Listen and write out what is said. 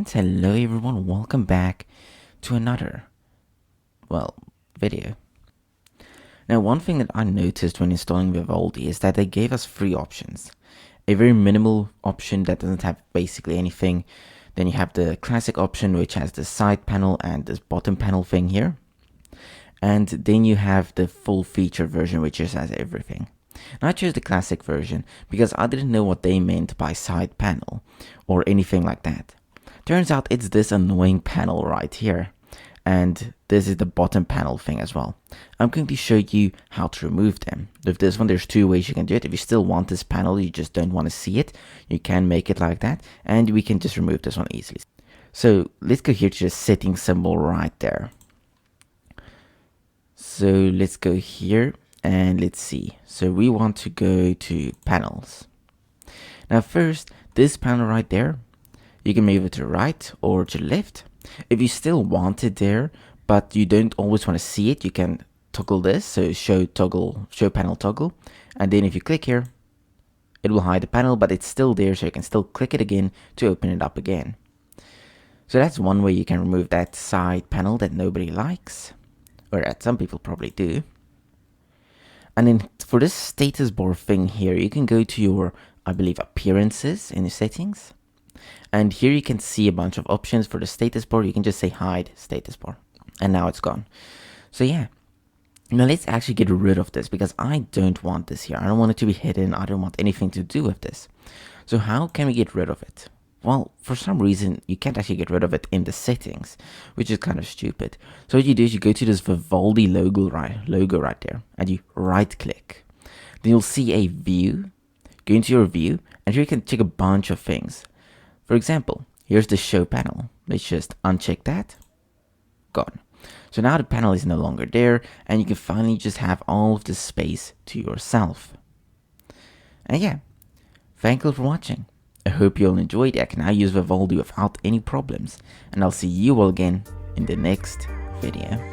And hello everyone, welcome back to another, video. Now one thing that I noticed when installing Vivaldi is that they gave us three options. A very minimal option that doesn't have basically anything. Then you have the classic option which has the side panel and this bottom panel thing here. And then you have the full feature version which just has everything. Now I chose the classic version because I didn't know what they meant by side panel or anything like that. Turns out it's this annoying panel right here, and this is the bottom panel thing as well. I'm going to show you how to remove them. With this one, there's two ways you can do it. If you still want this panel, you just don't want to see it, you can make it like that, and we can just remove this one easily. So let's go here to the settings symbol right there. So let's go here and let's see. So we want to go to panels. Now first, this panel right there, you can move it to the right or to the left. If you still want it there, but you don't always want to see it, you can toggle this. So show panel toggle. And then if you click here, it will hide the panel, but it's still there. So you can still click it again to open it up again. So that's one way you can remove that side panel that nobody likes, or that some people probably do. And then for this status bar thing here, you can go to your, I believe, appearances in the settings. And here you can see a bunch of options for the status bar. You can just say hide status bar. And now it's gone. So yeah. Now let's actually get rid of this because I don't want this here. I don't want it to be hidden. I don't want anything to do with this. So how can we get rid of it? Well, for some reason, you can't actually get rid of it in the settings, which is kind of stupid. So what you do is you go to this Vivaldi logo right there, and you right click. Then you'll see a view. Go into your view, and here you can check a bunch of things. For example, here's the show panel. Let's just uncheck that. Gone. So now the panel is no longer there, and you can finally just have all of the space to yourself. And yeah, thank you for watching. I hope you all enjoyed. I can now use Vivaldi without any problems, and I'll see you all again in the next video.